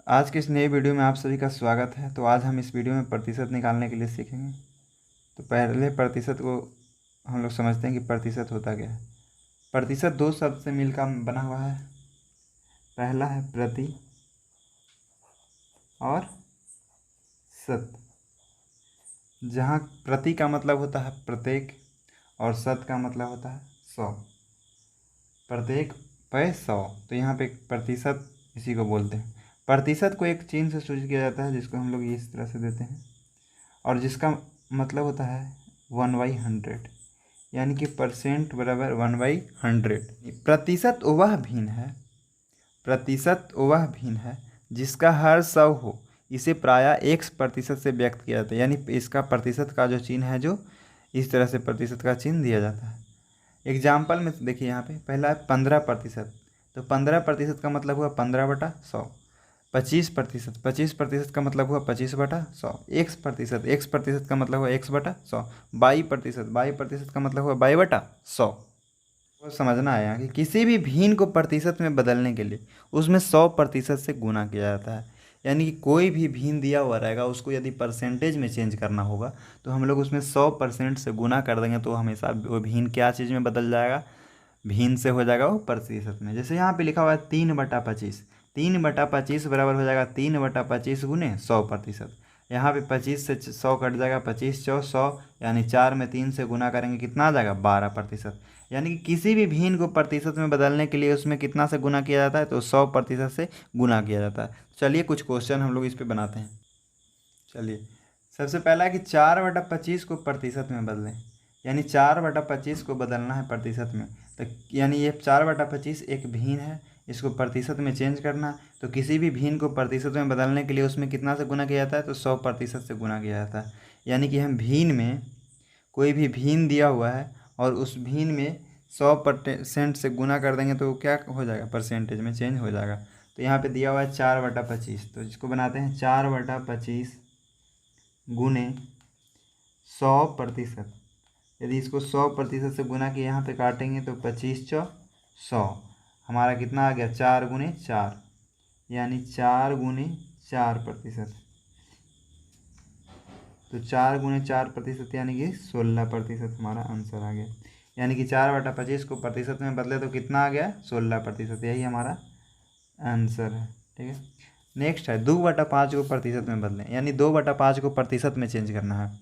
आज के इस नए वीडियो में आप सभी का स्वागत है। तो आज हम इस वीडियो में प्रतिशत निकालने के लिए सीखेंगे। तो पहले प्रतिशत को हम लोग समझते हैं कि प्रतिशत होता क्या है। प्रतिशत दो शब्द से मिलकर बना हुआ है। पहला है प्रति और शत, जहाँ प्रति का मतलब होता है प्रत्येक और शत का मतलब होता है 100। प्रत्येक पे 100, तो यहाँ पे प्रतिशत इसी को बोलते हैं। प्रतिशत को एक चिन्ह से सूचित किया जाता है जिसको हम लोग इस तरह से देते हैं और जिसका मतलब होता है 1/100, यानी कि परसेंट बराबर 1/100। प्रतिशत वह भिन्न है जिसका हर 100 हो। इसे प्रायः 1% से व्यक्त किया जाता है, यानी इसका प्रतिशत का जो चिन्ह है जो इस तरह से प्रतिशत का चिन्ह दिया जाता है। एग्जाम्पल में देखिए, यहाँ पे पहला है 15%। तो 15% का मतलब हुआ 15/100। 25% का मतलब हुआ 25/100। 1% का मतलब हुआ 1/100। 22% का मतलब हुआ 22/100। वो समझना है यहाँ कि किसी भी भिन्न को प्रतिशत में बदलने के लिए उसमें 100% से गुना किया जाता है। यानी कि कोई भी भिन्न दिया हुआ रहेगा, उसको यदि परसेंटेज में चेंज करना होगा तो हम लोग उसमें 100% से गुना कर देंगे, तो हमेशा वो भिन्न क्या चीज़ में बदल जाएगा, भिन्न से हो जाएगा वो प्रतिशत में। जैसे यहाँ पे लिखा हुआ है 3/25। 3/25 बराबर हो जाएगा 3/25 गुने 100%। यहाँ पे 25 से 100 कट जाएगा, 25×4 = 100, यानी 4 में 3 से गुना करेंगे कितना आ जाएगा 12%। यानी कि किसी भी भिन्न को प्रतिशत में बदलने के लिए उसमें कितना से गुना किया जाता है, तो 100% से गुना किया जाता है। चलिए कुछ क्वेश्चन हम लोग इस पर बनाते हैं। चलिए, सबसे पहला है कि 4/25 को प्रतिशत में बदलें, यानी 4/25 को बदलना है प्रतिशत में। तो यानी ये 4/25 एक भिन्न है, इसको प्रतिशत में चेंज करना है। तो किसी भी भिन्न को प्रतिशत में बदलने के लिए उसमें कितना से गुना किया जाता है, तो 100% से गुना किया जाता है। यानी कि हम भिन्न में कोई भी भिन्न दिया हुआ है और उस भिन्न में 100% से गुना कर देंगे तो क्या हो जाएगा, परसेंटेज में चेंज हो जाएगा। तो यहाँ पे दिया हुआ है 4/25, तो इसको बनाते हैं 4/25 गुने 100%। यदि इसको 100% से गुना किया, यहाँ पे काटेंगे तो 25×100 हमारा कितना आ गया, 4×4, यानी 4×4%। तो 4×4% यानी कि 16% हमारा आंसर आ गया। यानी कि 4/25 को प्रतिशत में बदले तो कितना आ गया, 16%। यही हमारा आंसर है। ठीक है। नेक्स्ट है 2/5 को प्रतिशत में बदलें, यानी 2/5 को प्रतिशत में चेंज करना है।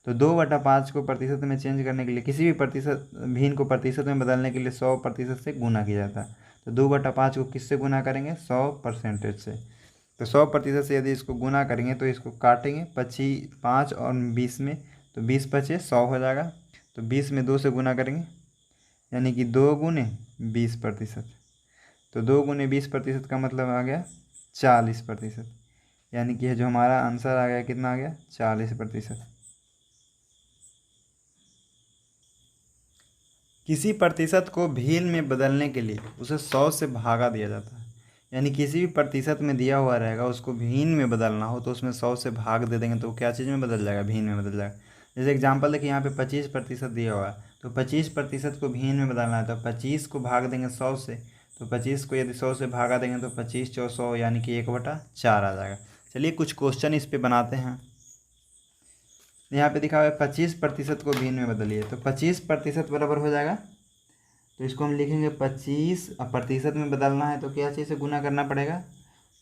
तो 2/5 को प्रतिशत में चेंज करने के लिए किसी भी प्रतिशत भिन्न को प्रतिशत में बदलने के लिए 100% से गुना किया जाता है। तो 2/5 को किससे गुना करेंगे, 100% से। तो 100% से यदि इसको गुना करेंगे तो इसको काटेंगे 5 और 20 में, तो 20×5 = 100 हो जाएगा। तो 20 में 2 से गुना करेंगे, यानी कि 2×20%। तो 2×20% का मतलब आ गया 40%। यानी कि जो हमारा आंसर आ गया कितना आ गया, 40%। किसी प्रतिशत को भिन्न में बदलने के लिए उसे 100 से भागा दिया जाता है। यानी किसी भी प्रतिशत में दिया हुआ रहेगा, उसको भिन्न में बदलना हो तो उसमें 100 से भाग दे देंगे तो वो क्या चीज़ में बदल जाएगा, भिन्न में बदल जाएगा। जैसे एग्जांपल देखिए, यहाँ पे 25% दिया हुआ है, तो 25% को भिन्न में बदलना है तो 25 को भाग देंगे 100 से। तो 25 को यदि 100 से भागा देंगे तो 25×100 यानी कि 1/4 आ जाएगा। चलिए कुछ क्वेश्चन इस पर बनाते हैं। यहाँ पे दिखा हुआ है 25% को भिन्न में बदलिए, तो 25% बराबर हो जाएगा, तो इसको हम लिखेंगे 25। अब प्रतिशत में बदलना है तो क्या चीज़ से गुना करना पड़ेगा,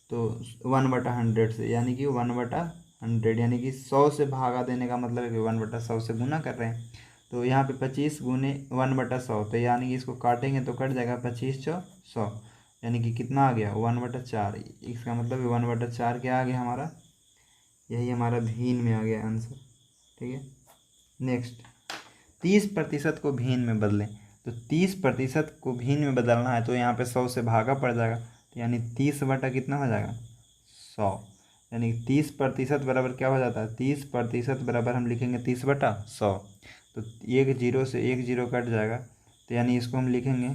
तो 1/100 से, यानी कि 1/100, यानी कि 100 से भागा देने का मतलब है कि 1/100 से गुना कर रहे हैं। तो यहाँ पे 25 गुने 1/100, तो यानी कि इसको काटेंगे तो कट जाएगा 25×100, यानी कि कितना आ गया, 1/4। इसका मतलब 1/4 क्या आ गया हमारा, यही हमारा भिन्न में आ गया आंसर। ठीक है। नेक्स्ट, 30% को भिन्न में बदलें। तो 30% को भिन्न में बदलना है तो यहाँ पे 100 से भागा पड़ जाएगा, तो यानी 30 बटा कितना हो जाएगा, 100। यानी 30% बराबर क्या हो जाता है, 30% बराबर हम लिखेंगे 30/100। तो एक जीरो से एक जीरो कट जाएगा, तो यानी इसको हम लिखेंगे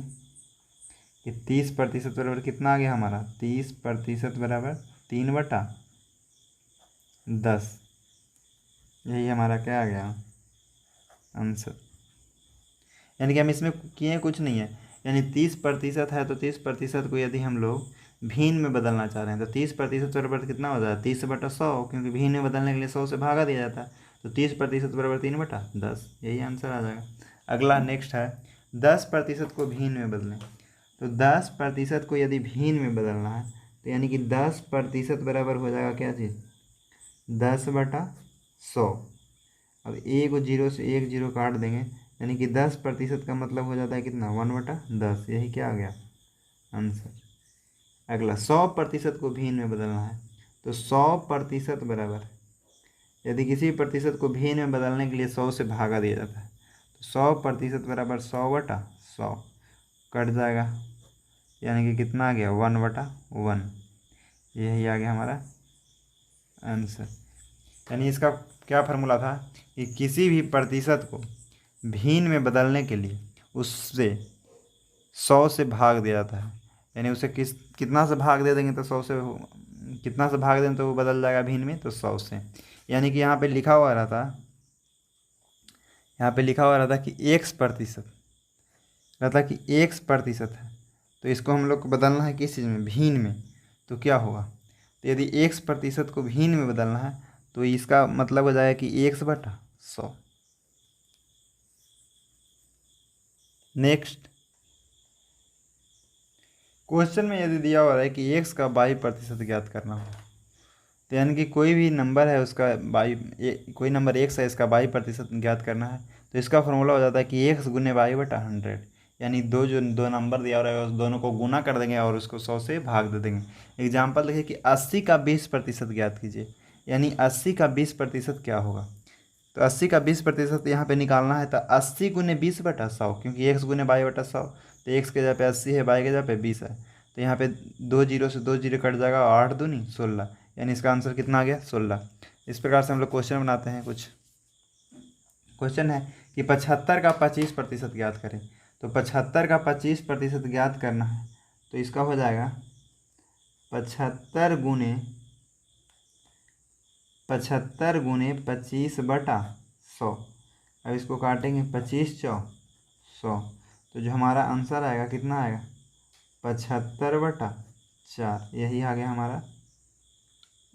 कि 30% बराबर कितना आ गया हमारा, 30% बराबर 3/10। यही हमारा क्या आ गया आंसर। यानी कि हम इसमें किए कुछ नहीं है, यानी 30% है तो 30% को यदि हम लोग भीन में बदलना चाह रहे हैं, तो 30% बराबर कितना हो जाएगा 30/100, क्योंकि भीन में बदलने के लिए 100 से भागा दिया जाता है। तो 30% बराबर 3/10, यही आंसर आ जाएगा। अगला नेक्स्ट है 10% को भीन में बदलें। तो 10% को यदि भीन में बदलना है तो यानी कि 10% बराबर हो जाएगा क्या चीज़ 10/100। अब एक जीरो से एक जीरो काट देंगे, यानी कि 10% का मतलब हो जाता है कितना 1/10, यही क्या आ गया आंसर। अगला 100% को भीन में बदलना है। तो 100% बराबर, यदि किसी प्रतिशत को भीन में बदलने के लिए 100 से भागा दिया जाता है, तो 100% बराबर 100/100 कट जाएगा, यानी कि कितना आ गया 1/1। यही आ गया हमारा आंसर। यानी इसका क्या फार्मूला था कि किसी भी प्रतिशत को भीन में बदलने के लिए उससे 100 से भाग दिया जाता है, यानी उसे कितना से भाग दे देंगे तो 100 से, कितना से भाग देंगे तो वो बदल जाएगा भीन में, तो 100 से। यानी कि यहाँ पे लिखा हुआ रहता, यहाँ पे लिखा हुआ रहता कि X% रहता कि X% है, तो इसको हम लोग को बदलना है किस चीज़ में भीन में, तो क्या होगा, तो यदि X% को भीन में बदलना है तो इसका मतलब हो जाएगा कि 1/100। नेक्स्ट क्वेश्चन में यदि दिया हुआ है कि x का 22% ज्ञात करना हो, तो यानी कि कोई भी नंबर है उसका कोई नंबर x है, इसका 22% ज्ञात करना है, तो इसका फॉर्मूला हो जाता है कि x गुने 22/100, यानी दो नंबर दिया हुआ है उस दोनों को गुना कर देंगे और उसको 100 से भाग दे देंगे। एग्जाम्पल देखिए कि 80 का 20% ज्ञात कीजिए, यानी 80 का 20% क्या होगा, तो 80 का 20% यहाँ पे निकालना है, तो 80 गुने 20/100, क्योंकि x गुने 22/100, तो x के जगह पे 80 है, y के जगह पे 20 है, तो यहाँ पे 2 जीरो से 2 जीरो कट जाएगा, 8 दूनी 16, यानी इसका आंसर कितना आ गया 16। इस प्रकार से हम लोग क्वेश्चन बनाते हैं। कुछ क्वेश्चन है कि 75 का 25% ज्ञात करें, तो 75 का 25% ज्ञात करना है, तो इसका हो जाएगा 75 गुने 25/100। अब इसको काटेंगे 25 चौ 100, तो जो हमारा आंसर आएगा कितना आएगा 75/4, यही आ गया हमारा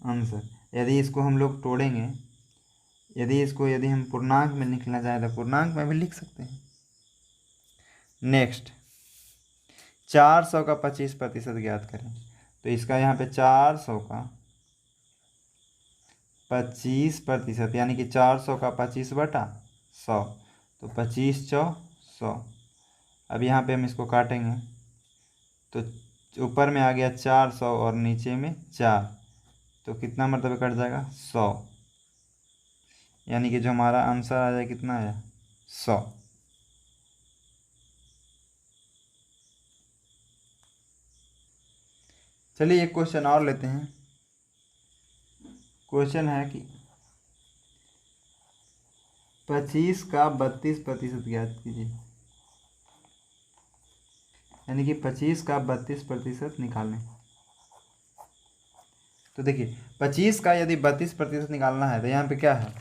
आंसर। यदि इसको हम लोग तोड़ेंगे, यदि हम पूर्णांक में लिखना चाहें तो पूर्णांक में भी लिख सकते हैं। नेक्स्ट 400 का 25% ज्ञात करें, तो इसका यहाँ पे 400 का 25%, यानी कि 400 का 25/100, तो 25 चौ 100। अब यहाँ पे हम इसको काटेंगे, तो ऊपर में आ गया 400 और नीचे में 4, तो कितना मतलब कट जाएगा 100, यानी कि जो हमारा आंसर आ जाए कितना आया 100। चलिए एक क्वेश्चन और लेते हैं। क्वेश्चन है कि 25 का 32% ज्ञात कीजिए, यानी कि 25 का 32% निकालें। तो देखिए 25 का यदि 32% निकालना है तो यहाँ पे क्या है,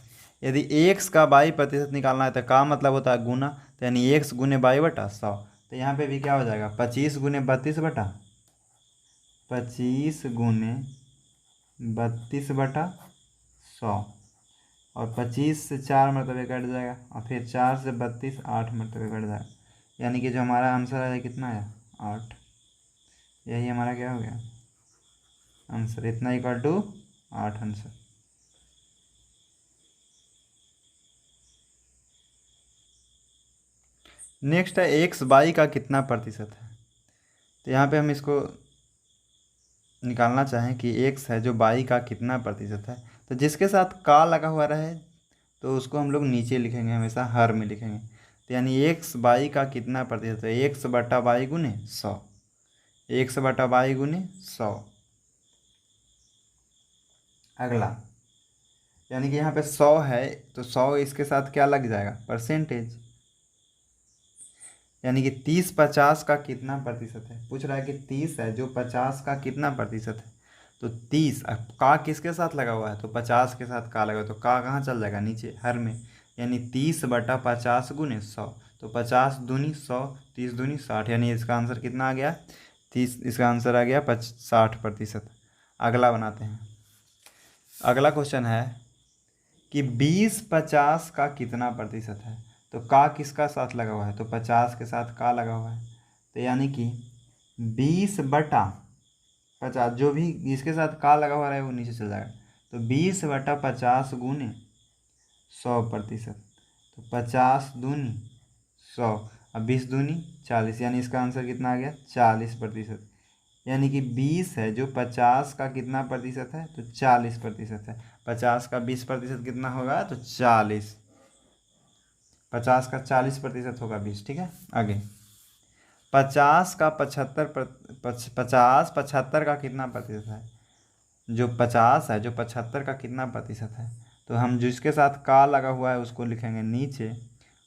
यदि x का 22% निकालना है तो का मतलब होता है गुना, तो यानी x गुने 22/100, तो यहाँ पे भी क्या हो जाएगा 25 गुने 32/100, और 25 से 4 मरतबे कट जाएगा, और फिर 4 से 32 8 मरतबे कट जाएगा, यानी कि जो हमारा आंसर आया कितना है 8। यही हमारा क्या हो गया आंसर, इतना इक्वल टू 8 आंसर। नेक्स्ट है एक्स बाई का कितना प्रतिशत है, तो यहाँ पे हम इसको निकालना चाहें कि एक्स है जो बाई का कितना प्रतिशत है, तो जिसके साथ का लगा हुआ रहे तो उसको हम लोग नीचे लिखेंगे, हमेशा हर में लिखेंगे, तो यानी एक्स बाई का कितना प्रतिशत है, एक्स बटा बाई गुने 100, एक्स बटा बाई गुने 100। अगला यानी कि यहाँ पे 100 है, तो 100 इसके साथ क्या लग जाएगा परसेंटेज, यानी कि 30 50 का कितना प्रतिशत है, पूछ रहा है कि 30 है जो 50 का कितना प्रतिशत है, तो 30 अब का किसके साथ लगा हुआ है, तो 50 के साथ का लगा हुआ है, तो का कहाँ चल जाएगा नीचे हर में, यानी 30/50 गुने 100, तो 50 दूनी 100, 30 दूनी 60, यानी इसका आंसर कितना आ गया इसका आंसर आ गया 60%। अगला बनाते हैं। अगला क्वेश्चन है कि 20 50 का कितना प्रतिशत है। तो का किसका साथ लगा हुआ है, तो 50 के साथ का लगा हुआ है। तो यानी कि 20/50, जो भी इसके साथ का लगा हुआ है वो नीचे चल जाएगा। तो 20/50 गुने 100%। तो 50 दूनी 100, अब 20 दूनी 40, यानी इसका आंसर कितना आ गया 40%। यानी कि 20 है जो 50 का कितना प्रतिशत है, तो 40% है। 50 का 20% कितना होगा, तो 40। 50 का 40% होगा 20। ठीक है, आगे। 50 का 75 का कितना प्रतिशत है। जो 50 है, जो 75 का कितना प्रतिशत है, तो हम जिसके साथ का लगा हुआ है उसको लिखेंगे नीचे,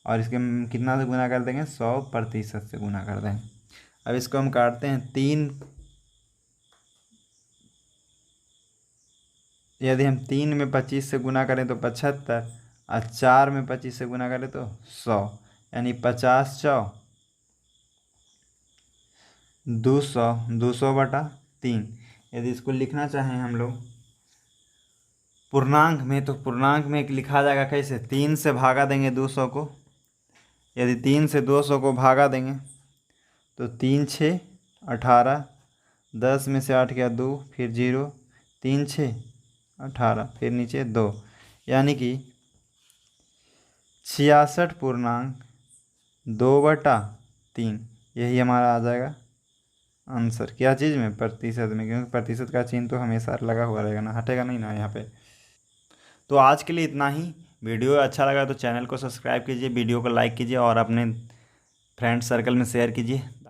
और इसके कितना से गुना कर देंगे, 100% से गुना कर देंगे। अब इसको हम काटते हैं 3। यदि हम 3 में 25 से गुना करें तो 75, और 4 में 25 से गुना करें तो 100, यानी 50×4 200, 200/3। यदि इसको लिखना चाहें हम लोग पूर्णांक में, तो पूर्णांक में लिखा जाएगा कैसे, 3 से भागा देंगे 200 को। यदि 3 से 200 को भागा देंगे तो 3×6 = 18, 10 में से 8 गया 2, फिर 0, 3×6 = 18, फिर नीचे 2, यानी कि 66.2/3। यही हमारा आ जाएगा आंसर। क्या चीज़ में, प्रतिशत में, क्योंकि प्रतिशत का चिन्ह तो हमेशा लगा हुआ रहेगा ना, हटेगा नहीं ना यहाँ पे। तो आज के लिए इतना ही। वीडियो अच्छा लगा तो चैनल को सब्सक्राइब कीजिए, वीडियो को लाइक कीजिए और अपने फ्रेंड सर्कल में शेयर कीजिए।